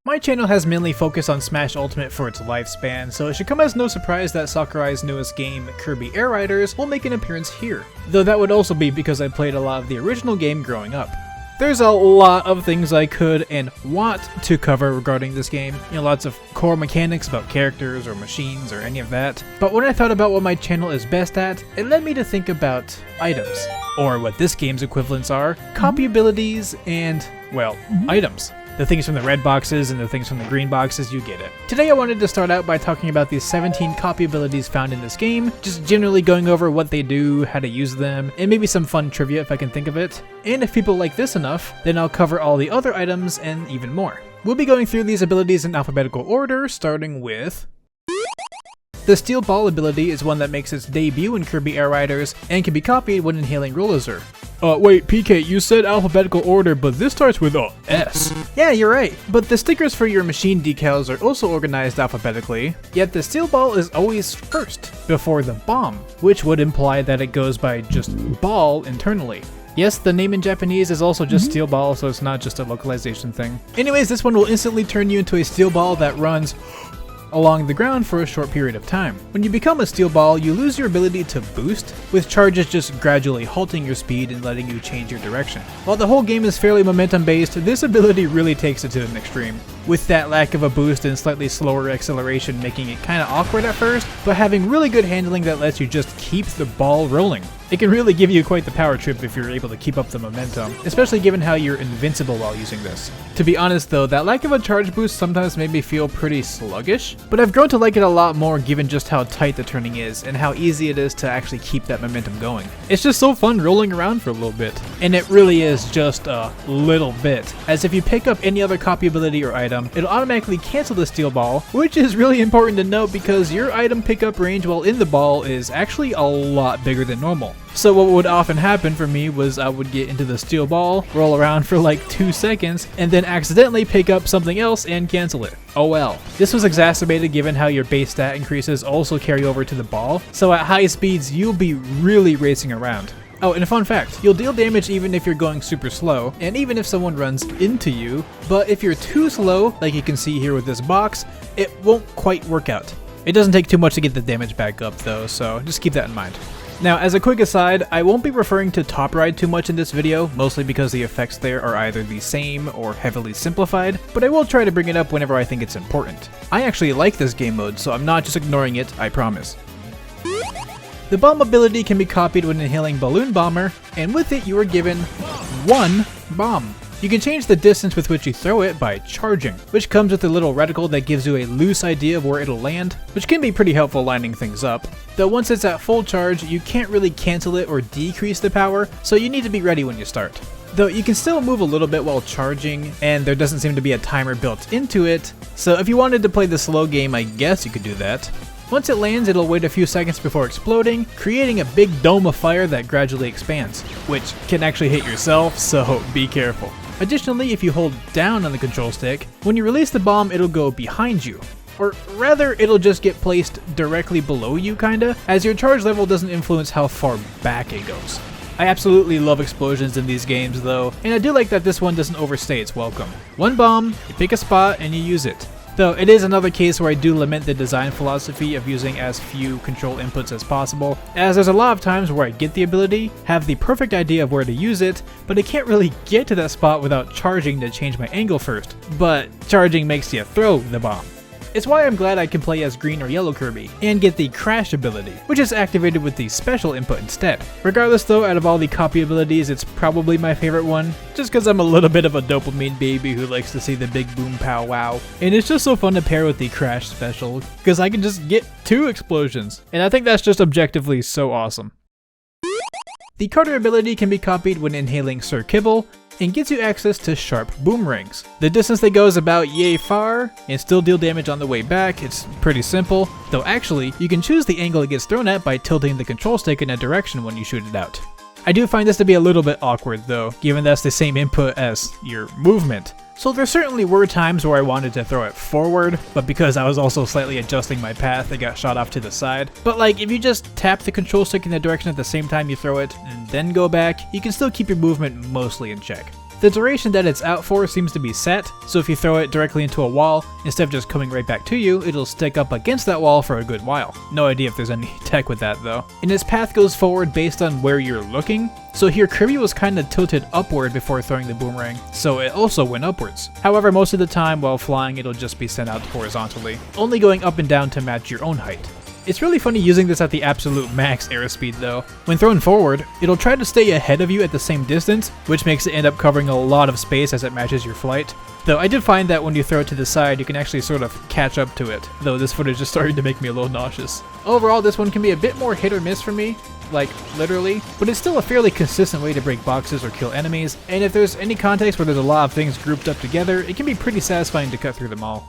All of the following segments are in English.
My channel has mainly focused on Smash Ultimate for its lifespan, so it should come as no surprise that Sakurai's newest game, Kirby Air Riders, will make an appearance here, though that would also be because I played a lot of the original game growing up. There's a lot of things I could and want to cover regarding this game, lots of core mechanics about characters or machines or any of that, but when I thought about what my channel is best at, it led me to think about items, or what this game's equivalents are, copy abilities, and, well, items. The things from the red boxes and the things from the green boxes, you get it. Today I wanted to start out by talking about the 17 copy abilities found in this game, just generally going over what they do, how to use them, and maybe some fun trivia if I can think of it. And if people like this enough, then I'll cover all the other items and even more. We'll be going through these abilities in alphabetical order, starting with... The Steel Ball ability is one that makes its debut in Kirby Air Riders and can be copied when inhaling Rollazer. Wait, PK, you said alphabetical order, but this starts with a S. Yeah, you're right, but the stickers for your machine decals are also organized alphabetically, yet the Steel Ball is always first, before the bomb, which would imply that it goes by just ball internally. Yes, the name in Japanese is also just Steel Ball, so it's not just a localization thing. Anyways, this one will instantly turn you into a Steel Ball that runs along the ground for a short period of time. When you become a Steel Ball, you lose your ability to boost, with charges just gradually halting your speed and letting you change your direction. While the whole game is fairly momentum based, this ability really takes it to an extreme, with that lack of a boost and slightly slower acceleration making it kinda awkward at first, but having really good handling that lets you just keep the ball rolling. It can really give you quite the power trip if you're able to keep up the momentum, especially given how you're invincible while using this. To be honest though, that lack of a charge boost sometimes made me feel pretty sluggish, but I've grown to like it a lot more given just how tight the turning is and how easy it is to actually keep that momentum going. It's just so fun rolling around for a little bit, and it really is just a little bit, as if you pick up any other copy ability or item, it'll automatically cancel the Steel Ball, which is really important to note because your item pickup range while in the ball is actually a lot bigger than normal. So what would often happen for me was I would get into the Steel Ball, roll around for like 2 seconds, and then accidentally pick up something else and cancel it. Oh well. This was exacerbated given how your base stat increases also carry over to the ball, so at high speeds you'll be really racing around. Oh, and a fun fact, you'll deal damage even if you're going super slow, and even if someone runs into you, but if you're too slow, like you can see here with this box, it won't quite work out. It doesn't take too much to get the damage back up though, so just keep that in mind. Now, as a quick aside, I won't be referring to Top Ride too much in this video, mostly because the effects there are either the same or heavily simplified, but I will try to bring it up whenever I think it's important. I actually like this game mode, so I'm not just ignoring it, I promise. The Bomb ability can be copied when inhaling Balloon Bomber, and with it you are given one bomb. You can change the distance with which you throw it by charging, which comes with a little reticle that gives you a loose idea of where it'll land, which can be pretty helpful lining things up. Though once it's at full charge, you can't really cancel it or decrease the power, so you need to be ready when you start. Though you can still move a little bit while charging, and there doesn't seem to be a timer built into it, so if you wanted to play the slow game, I guess you could do that. Once it lands, it'll wait a few seconds before exploding, creating a big dome of fire that gradually expands, which can actually hit yourself, so be careful. Additionally, if you hold down on the control stick, when you release the bomb, it'll go behind you. Or rather, it'll just get placed directly below you kinda, as your charge level doesn't influence how far back it goes. I absolutely love explosions in these games though, and I do like that this one doesn't overstay its welcome. One bomb, you pick a spot, and you use it. Though it is another case where I do lament the design philosophy of using as few control inputs as possible, as there's a lot of times where I get the ability, have the perfect idea of where to use it, but I can't really get to that spot without charging to change my angle first. But charging makes you throw the bomb. It's why I'm glad I can play as green or yellow Kirby, and get the crash ability, which is activated with the special input instead. Regardless though, out of all the copy abilities, it's probably my favorite one, just cause I'm a little bit of a dopamine baby who likes to see the big boom pow wow. And it's just so fun to pair with the crash special, cause I can just get 2 explosions, and I think that's just objectively so awesome. The Carter ability can be copied when inhaling Sir Kibble, and gives you access to sharp boomerangs. The distance they go is about yay far, and still deal damage on the way back. It's pretty simple, though actually, you can choose the angle it gets thrown at by tilting the control stick in a direction when you shoot it out. I do find this to be a little bit awkward though, given that's the same input as your movement. So there certainly were times where I wanted to throw it forward, but because I was also slightly adjusting my path, it got shot off to the side. But like, if you just tap the control stick in the direction at the same time you throw it, and then go back, you can still keep your movement mostly in check. The duration that it's out for seems to be set, so if you throw it directly into a wall, instead of just coming right back to you, it'll stick up against that wall for a good while. No idea if there's any tech with that though. And its path goes forward based on where you're looking, so here Kirby was kinda tilted upward before throwing the boomerang, so it also went upwards. However, most of the time while flying it'll just be sent out horizontally, only going up and down to match your own height. It's really funny using this at the absolute max airspeed though. When thrown forward, it'll try to stay ahead of you at the same distance, which makes it end up covering a lot of space as it matches your flight. Though I did find that when you throw it to the side, you can actually sort of catch up to it, though this footage is starting to make me a little nauseous. Overall, this one can be a bit more hit or miss for me, like literally, but it's still a fairly consistent way to break boxes or kill enemies, and if there's any context where there's a lot of things grouped up together, it can be pretty satisfying to cut through them all.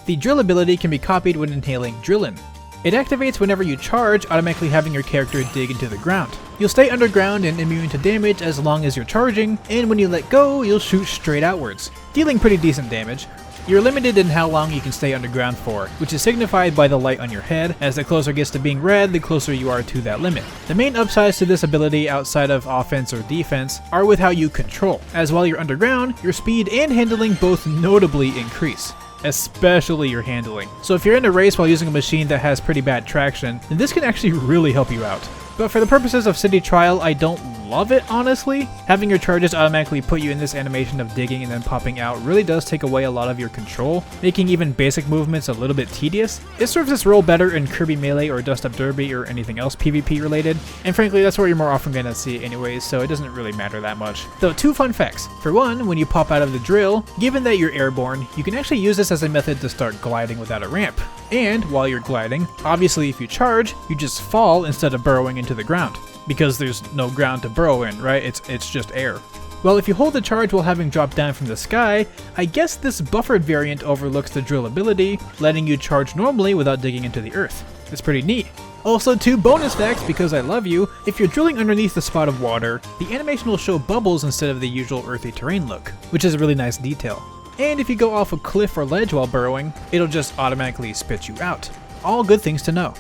The drill ability can be copied when inhaling Drillin. It activates whenever you charge, automatically having your character dig into the ground. You'll stay underground and immune to damage as long as you're charging, and when you let go, you'll shoot straight outwards, dealing pretty decent damage. You're limited in how long you can stay underground for, which is signified by the light on your head. As the closer it gets to being red, the closer you are to that limit. The main upsides to this ability outside of offense or defense are with how you control, as while you're underground, your speed and handling both notably increase. Especially your handling. So if you're in a race while using a machine that has pretty bad traction, then this can actually really help you out. But for the purposes of City Trial, I don't love it, honestly. Having your charges automatically put you in this animation of digging and then popping out really does take away a lot of your control, making even basic movements a little bit tedious. It serves this role better in Kirby Melee or Dust Up Derby or anything else PvP related, and frankly that's where you're more often gonna see it anyways, so it doesn't really matter that much. Though two fun facts. For one, when you pop out of the drill, given that you're airborne, you can actually use this as a method to start gliding without a ramp. And while you're gliding, obviously if you charge, you just fall instead of burrowing into the ground. Because there's no ground to burrow in, right? It's just air. Well, if you hold the charge while having dropped down from the sky, I guess this buffered variant overlooks the drill ability, letting you charge normally without digging into the earth. It's pretty neat. Also, two bonus facts because I love you. If you're drilling underneath a spot of water, the animation will show bubbles instead of the usual earthy terrain look, which is a really nice detail. And if you go off a cliff or ledge while burrowing, it'll just automatically spit you out. All good things to know.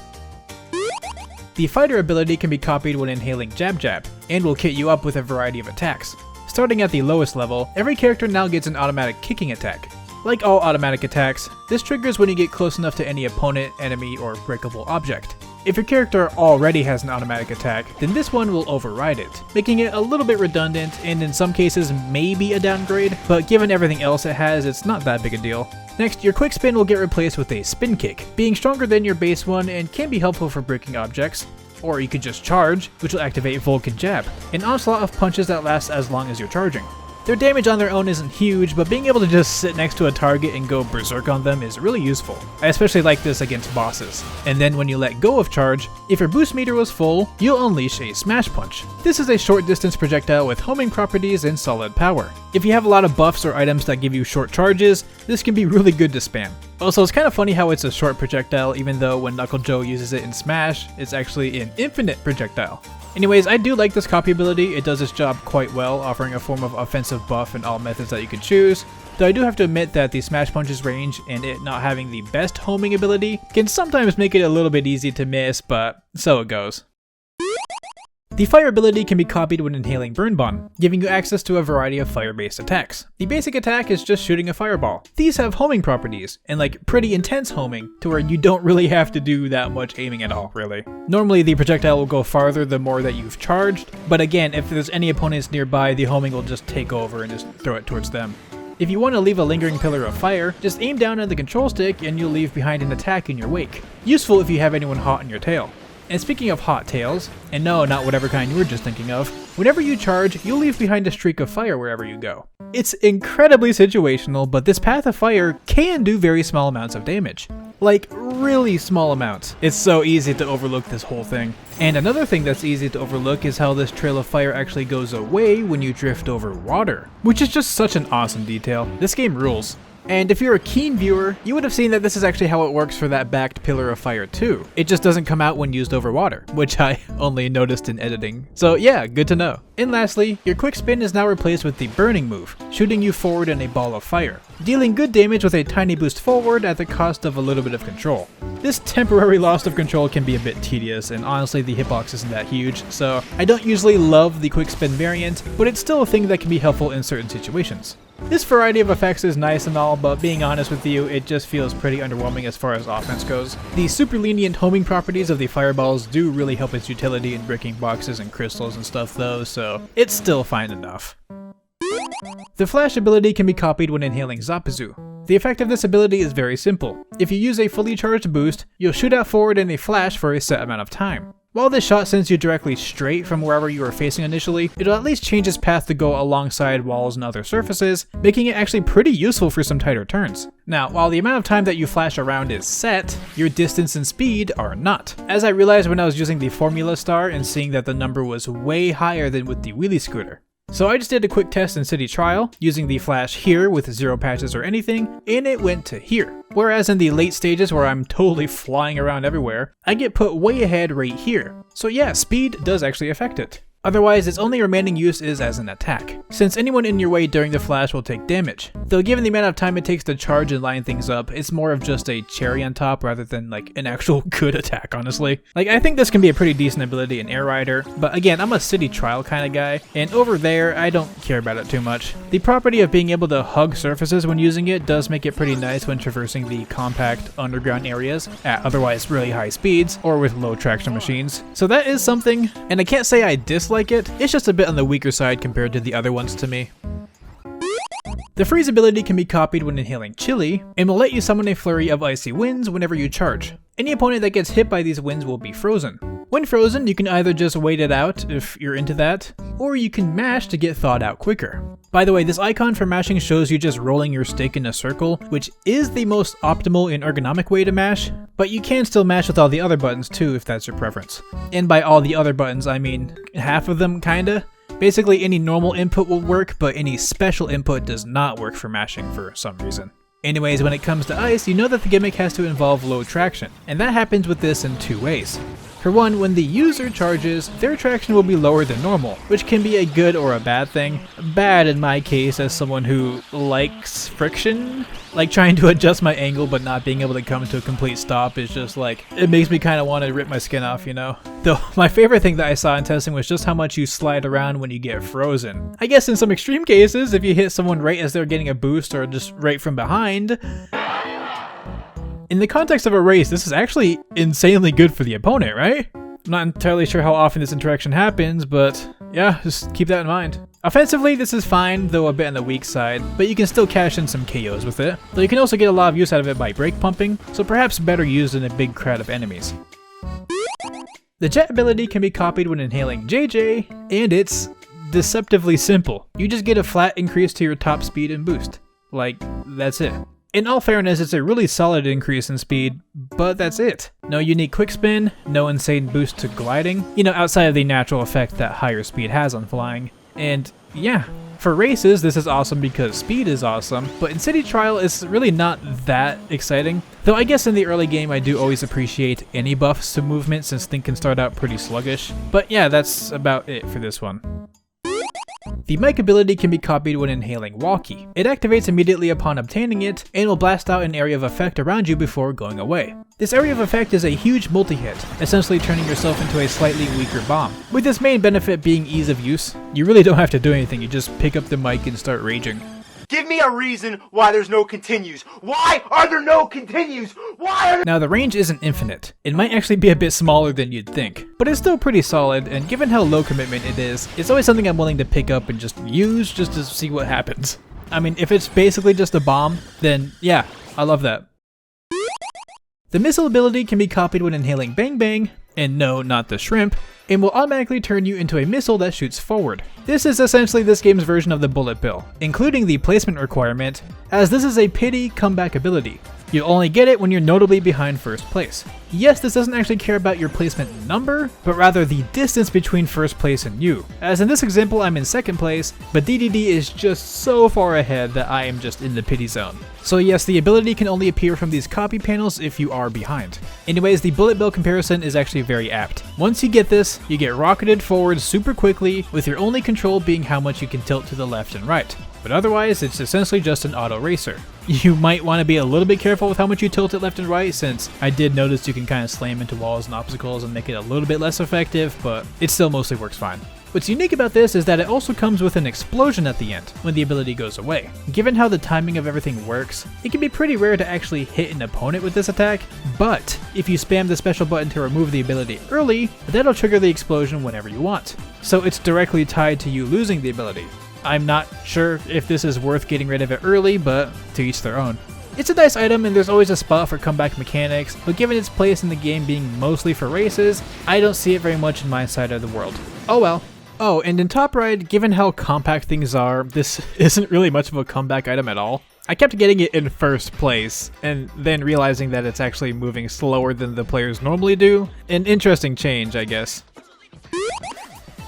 The fighter ability can be copied when inhaling Jab Jab, and will kit you up with a variety of attacks. Starting at the lowest level, every character now gets an automatic kicking attack. Like all automatic attacks, this triggers when you get close enough to any opponent, enemy, or breakable object. If your character already has an automatic attack, then this one will override it, making it a little bit redundant and in some cases maybe a downgrade, but given everything else it has, it's not that big a deal. Next, your quick spin will get replaced with a spin kick, being stronger than your base one and can be helpful for breaking objects. Or you could just charge, which will activate Vulcan Jab, an onslaught of punches that lasts as long as you're charging. Their damage on their own isn't huge, but being able to just sit next to a target and go berserk on them is really useful. I especially like this against bosses. And then when you let go of charge, if your boost meter was full, you'll unleash a Smash Punch. This is a short distance projectile with homing properties and solid power. If you have a lot of buffs or items that give you short charges, this can be really good to spam. Also, it's kind of funny how it's a short projectile even though when Knuckle Joe uses it in Smash, it's actually an infinite projectile. Anyways, I do like this copy ability. It does its job quite well, offering a form of offensive buff in all methods that you can choose. Though I do have to admit that the Smash Punch's range and it not having the best homing ability can sometimes make it a little bit easy to miss, but so it goes. The fire ability can be copied when inhaling Burn Bomb, giving you access to a variety of fire-based attacks. The basic attack is just shooting a fireball. These have homing properties, and like pretty intense homing, to where you don't really have to do that much aiming at all, really. Normally the projectile will go farther the more that you've charged, but again, if there's any opponents nearby, the homing will just take over and just throw it towards them. If you want to leave a lingering pillar of fire, just aim down at the control stick and you'll leave behind an attack in your wake. Useful if you have anyone hot on your tail. And speaking of hot tails, and no, not whatever kind you were just thinking of, whenever you charge, you'll leave behind a streak of fire wherever you go. It's incredibly situational, but this path of fire can do very small amounts of damage. Like, really small amounts. It's so easy to overlook this whole thing. And another thing that's easy to overlook is how this trail of fire actually goes away when you drift over water, which is just such an awesome detail. This game rules. And if you're a keen viewer, you would have seen that this is actually how it works for that backed pillar of fire too. It just doesn't come out when used over water, which I only noticed in editing. So yeah, good to know. And lastly, your quick spin is now replaced with the burning move, shooting you forward in a ball of fire, dealing good damage with a tiny boost forward at the cost of a little bit of control. This temporary loss of control can be a bit tedious, and honestly the hitbox isn't that huge, so I don't usually love the quick spin variant, but it's still a thing that can be helpful in certain situations. This variety of effects is nice and all, but being honest with you, it just feels pretty underwhelming as far as offense goes. The super lenient homing properties of the fireballs do really help its utility in breaking boxes and crystals and stuff though, so it's still fine enough. The flash ability can be copied when inhaling Zapizu. The effect of this ability is very simple. If you use a fully charged boost, you'll shoot out forward in a flash for a set amount of time. While this shot sends you directly straight from wherever you were facing initially, it'll at least change its path to go alongside walls and other surfaces, making it actually pretty useful for some tighter turns. Now, while the amount of time that you flash around is set, your distance and speed are not. As I realized when I was using the formula star and seeing that the number was way higher than with the wheelie scooter. So I just did a quick test in City Trial, using the flash here with 0 patches or anything, and it went to here. Whereas in the late stages where I'm totally flying around everywhere, I get put way ahead right here. So yeah, speed does actually affect it. Otherwise, its only remaining use is as an attack, since anyone in your way during the flash will take damage. Though given the amount of time it takes to charge and line things up, it's more of just a cherry on top rather than like an actual good attack, honestly. Like, I think this can be a pretty decent ability in Air Rider, but again, I'm a City Trial kind of guy, and over there, I don't care about it too much. The property of being able to hug surfaces when using it does make it pretty nice when traversing the compact underground areas at otherwise really high speeds or with low traction machines. So that is something, and I can't say I dislike it, it's just a bit on the weaker side compared to the other ones to me. The freeze ability can be copied when inhaling Chili, and will let you summon a flurry of icy winds whenever you charge. Any opponent that gets hit by these winds will be frozen. When frozen, you can either just wait it out if you're into that, or you can mash to get thawed out quicker. By the way, this icon for mashing shows you just rolling your stick in a circle, which is the most optimal and ergonomic way to mash, but you can still mash with all the other buttons too if that's your preference. And by all the other buttons, I mean half of them kinda. Basically any normal input will work, but any special input does not work for mashing for some reason. Anyways, when it comes to ice, you know that the gimmick has to involve low traction, and that happens with this in 2 ways. For one, when the user charges, their traction will be lower than normal, which can be a good or a bad thing. Bad in my case as someone who likes friction. Like trying to adjust my angle but not being able to come to a complete stop is just like, it makes me kind of want to rip my skin off, you know? Though my favorite thing that I saw in testing was just how much you slide around when you get frozen. I guess in some extreme cases, if you hit someone right as they're getting a boost or just right from behind, in the context of a race, this is actually insanely good for the opponent, right? I'm not entirely sure how often this interaction happens, but yeah, just keep that in mind. Offensively, this is fine, though a bit on the weak side, but you can still cash in some KOs with it. Though you can also get a lot of use out of it by break pumping, so perhaps better used in a big crowd of enemies. The jet ability can be copied when inhaling JJ, and it's deceptively simple. You just get a flat increase to your top speed and boost. Like, that's it. In all fairness, it's a really solid increase in speed, but that's it. No unique quick spin, no insane boost to gliding, you know, outside of the natural effect that higher speed has on flying. And yeah, for races, this is awesome because speed is awesome, but in City Trial, it's really not that exciting. Though I guess in the early game, I do always appreciate any buffs to movement since things can start out pretty sluggish. But yeah, that's about it for this one. The mic ability can be copied when inhaling Walkie. It activates immediately upon obtaining it, and will blast out an area of effect around you before going away. This area of effect is a huge multi-hit, essentially turning yourself into a slightly weaker bomb. With this main benefit being ease of use, you really don't have to do anything, you just pick up the mic and start raging. Give me a reason why there's no continues. Why are there no continues? Now the range isn't infinite. It might actually be a bit smaller than you'd think, but it's still pretty solid, and given how low commitment it is, it's always something I'm willing to pick up and just use just to see what happens. I mean, if it's basically just a bomb, then yeah, I love that. The missile ability can be copied when inhaling Bang Bang, and no, not the shrimp, and will automatically turn you into a missile that shoots forward. This is essentially this game's version of the bullet bill, including the placement requirement, as this is a pity comeback ability. You'll only get it when you're notably behind first place. Yes, this doesn't actually care about your placement number, but rather the distance between first place and you. As in this example, I'm in second place, but DDD is just so far ahead that I am just in the pity zone. So yes, the ability can only appear from these copy panels if you are behind. Anyways, the bullet bill comparison is actually very apt. Once you get this, you get rocketed forward super quickly, with your only control being how much you can tilt to the left and right. But otherwise, it's essentially just an auto racer. You might want to be a little bit careful with how much you tilt it left and right, since I did notice you can kind of slam into walls and obstacles and make it a little bit less effective, but it still mostly works fine. What's unique about this is that it also comes with an explosion at the end, when the ability goes away. Given how the timing of everything works, it can be pretty rare to actually hit an opponent with this attack, but if you spam the special button to remove the ability early, that'll trigger the explosion whenever you want. So it's directly tied to you losing the ability. I'm not sure if this is worth getting rid of it early, but to each their own. It's a nice item and there's always a spot for comeback mechanics, but given its place in the game being mostly for races, I don't see it very much in my side of the world. Oh well. Oh, and in Top Ride, given how compact things are, this isn't really much of a comeback item at all. I kept getting it in first place, and then realizing that it's actually moving slower than the players normally do. An interesting change, I guess.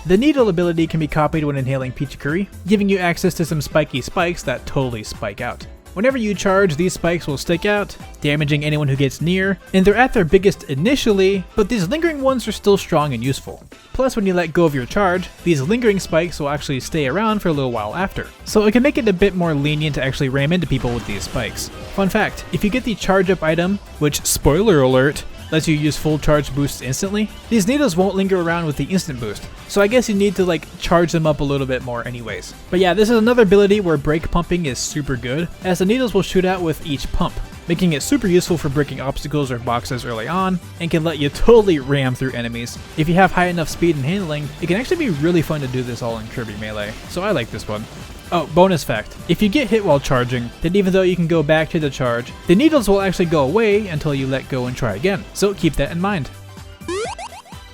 The needle ability can be copied when inhaling Pichikuri, giving you access to some spiky spikes that totally spike out. Whenever you charge, these spikes will stick out, damaging anyone who gets near, and they're at their biggest initially, but these lingering ones are still strong and useful. Plus, when you let go of your charge, these lingering spikes will actually stay around for a little while after, so it can make it a bit more lenient to actually ram into people with these spikes. Fun fact, if you get the charge up item, which, spoiler alert, lets you use full charge boosts instantly, these needles won't linger around with the instant boost, so I guess you need to charge them up a little bit more anyways. But yeah, this is another ability where break pumping is super good, as the needles will shoot out with each pump, making it super useful for breaking obstacles or boxes early on, and can let you totally ram through enemies. If you have high enough speed and handling, it can actually be really fun to do this all in Kirby Melee, so I like this one. Oh, bonus fact, if you get hit while charging, then even though you can go back to the charge, the needles will actually go away until you let go and try again, so keep that in mind.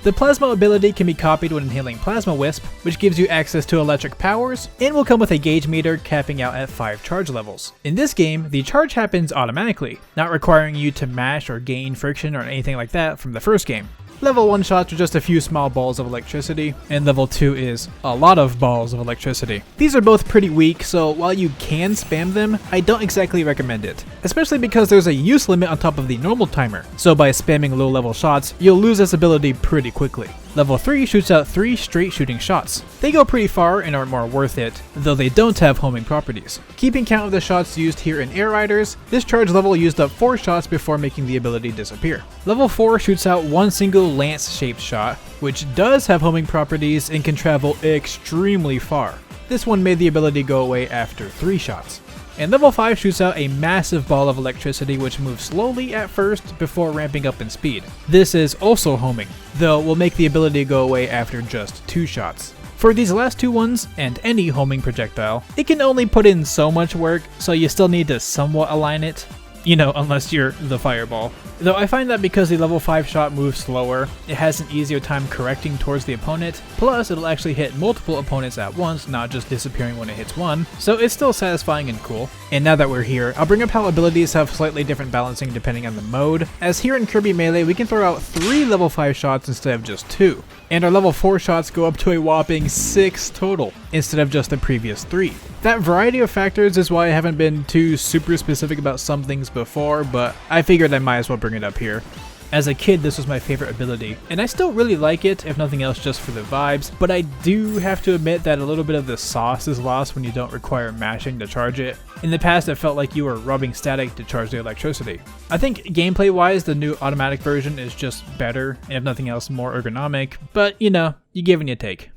The Plasma ability can be copied when inhaling Plasma Wisp, which gives you access to electric powers, and will come with a gauge meter capping out at 5 charge levels. In this game, the charge happens automatically, not requiring you to mash or gain friction or anything like that from the first game. Level 1 shots are just a few small balls of electricity, and level 2 is a lot of balls of electricity. These are both pretty weak, so while you can spam them, I don't exactly recommend it. Especially because there's a use limit on top of the normal timer, so by spamming low level shots, you'll lose this ability pretty quickly. Level 3 shoots out 3 straight shooting shots. They go pretty far and are more worth it, though they don't have homing properties. Keeping count of the shots used here in Air Riders, this charge level used up 4 shots before making the ability disappear. Level 4 shoots out one single lance-shaped shot, which does have homing properties and can travel extremely far. This one made the ability go away after 3 shots. And level 5 shoots out a massive ball of electricity which moves slowly at first before ramping up in speed. This is also homing, though will make the ability go away after just 2 shots. For these last 2 ones, and any homing projectile, it can only put in so much work, so you still need to somewhat align it. You know, unless you're the fireball. Though I find that because the level 5 shot moves slower, it has an easier time correcting towards the opponent, plus it'll actually hit multiple opponents at once, not just disappearing when it hits one, so it's still satisfying and cool. And now that we're here, I'll bring up how abilities have slightly different balancing depending on the mode, as here in Kirby Melee we can throw out 3 level 5 shots instead of just 2, and our level 4 shots go up to a whopping 6 total, instead of just the previous 3. That variety of factors is why I haven't been too super specific about some things before, but I figured I might as well bring it up here. As a kid, this was my favorite ability, and I still really like it, if nothing else just for the vibes, but I do have to admit that a little bit of the sauce is lost when you don't require mashing to charge it. In the past, it felt like you were rubbing static to charge the electricity. I think gameplay-wise, the new automatic version is just better, and if nothing else, more ergonomic, but you know, you give and you take.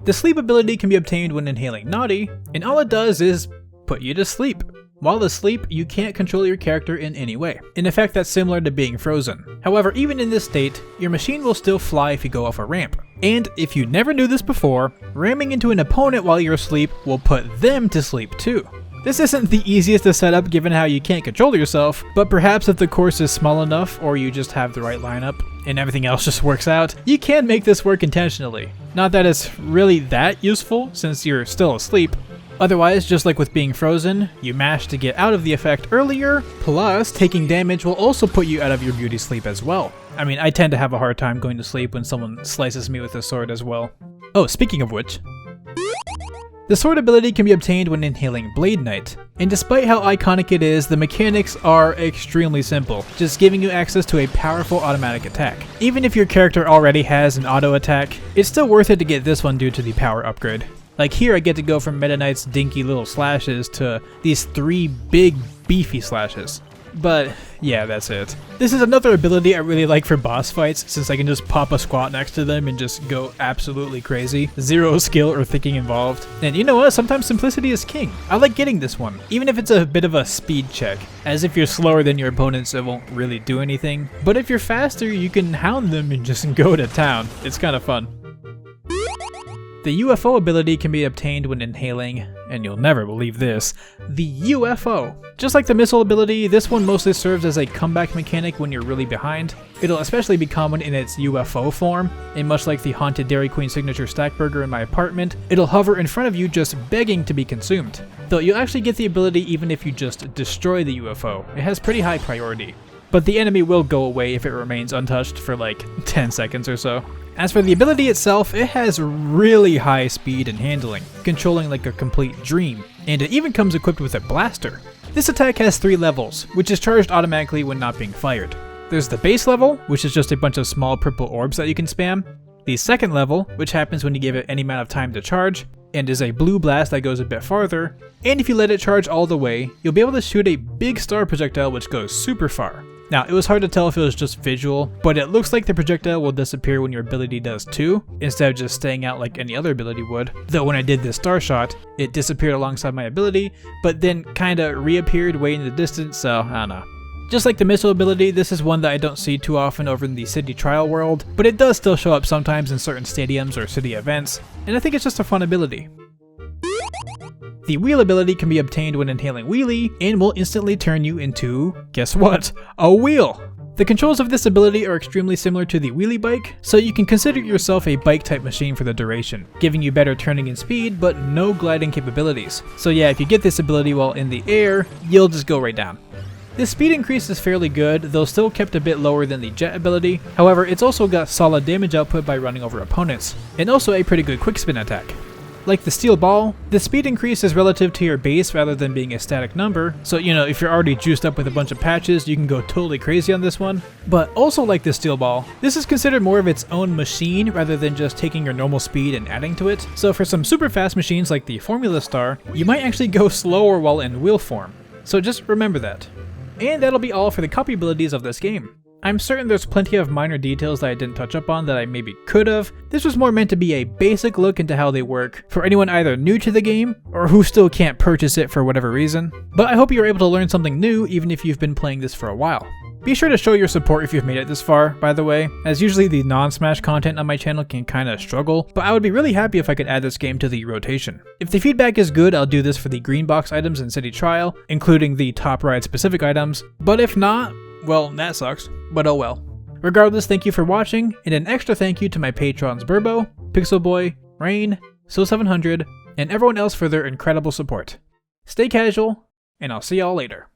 The sleep ability can be obtained when inhaling Naughty, and all it does is put you to sleep. While asleep, you can't control your character in any way, an effect that's similar to being frozen. However, even in this state, your machine will still fly if you go off a ramp. And if you never knew this before, ramming into an opponent while you're asleep will put them to sleep too. This isn't the easiest to set up given how you can't control yourself, but perhaps if the course is small enough or you just have the right lineup and everything else just works out, you can make this work intentionally. Not that it's really that useful since you're still asleep. Otherwise, just like with being frozen, you mash to get out of the effect earlier, plus taking damage will also put you out of your beauty sleep as well. I mean, I tend to have a hard time going to sleep when someone slices me with a sword as well. Oh, speaking of which, the sword ability can be obtained when inhaling Blade Knight, and despite how iconic it is, the mechanics are extremely simple, just giving you access to a powerful automatic attack. Even if your character already has an auto attack, it's still worth it to get this one due to the power upgrade. Like here I get to go from Meta Knight's dinky little slashes to these 3 big beefy slashes. But yeah, that's it. This is another ability I really like for boss fights, since I can just pop a squat next to them and just go absolutely crazy. Zero skill or thinking involved. And you know what? Sometimes simplicity is king. I like getting this one, even if it's a bit of a speed check. As if you're slower than your opponents, it won't really do anything. But if you're faster, you can hound them and just go to town. It's kind of fun. The UFO ability can be obtained when inhaling, and you'll never believe this, the UFO. Just like the missile ability, this one mostly serves as a comeback mechanic when you're really behind. It'll especially be common in its UFO form, and much like the haunted Dairy Queen signature stack burger in my apartment, it'll hover in front of you just begging to be consumed. Though you'll actually get the ability even if you just destroy the UFO. It has pretty high priority. But the enemy will go away if it remains untouched for like 10 seconds or so. As for the ability itself, it has really high speed and handling, controlling like a complete dream, and it even comes equipped with a blaster. This attack has 3 levels, which is charged automatically when not being fired. There's the base level, which is just a bunch of small purple orbs that you can spam, the second level, which happens when you give it any amount of time to charge, and is a blue blast that goes a bit farther, and if you let it charge all the way, you'll be able to shoot a big star projectile which goes super far. Now, it was hard to tell if it was just visual, but it looks like the projectile will disappear when your ability does too, instead of just staying out like any other ability would. Though when I did this star shot, it disappeared alongside my ability, but then kinda reappeared way in the distance, so I don't know. Just like the missile ability, this is one that I don't see too often over in the city trial world, but it does still show up sometimes in certain stadiums or city events, and I think it's just a fun ability. The wheel ability can be obtained when inhaling wheelie, and will instantly turn you into, guess what, a wheel! The controls of this ability are extremely similar to the wheelie bike, so you can consider yourself a bike type machine for the duration, giving you better turning and speed, but no gliding capabilities. So yeah, if you get this ability while in the air, you'll just go right down. This speed increase is fairly good, though still kept a bit lower than the jet ability. However, it's also got solid damage output by running over opponents, and also a pretty good quick spin attack. Like the steel ball, the speed increase is relative to your base rather than being a static number, so you know, if you're already juiced up with a bunch of patches, you can go totally crazy on this one. But also like the steel ball, this is considered more of its own machine rather than just taking your normal speed and adding to it. So for some super fast machines like the Formula Star, you might actually go slower while in wheel form. So just remember that. And that'll be all for the copy abilities of this game. I'm certain there's plenty of minor details that I didn't touch up on that I maybe could have. This was more meant to be a basic look into how they work for anyone either new to the game or who still can't purchase it for whatever reason. But I hope you were able to learn something new even if you've been playing this for a while. Be sure to show your support if you've made it this far, by the way, as usually the non-Smash content on my channel can kinda struggle, but I would be really happy if I could add this game to the rotation. If the feedback is good, I'll do this for the green box items in City Trial, including the top ride specific items, but if not, well, that sucks, but oh well. Regardless, thank you for watching, and an extra thank you to my patrons Burbo, Pixelboy, Raighne, So700, and everyone else for their incredible support. Stay casual, and I'll see y'all later.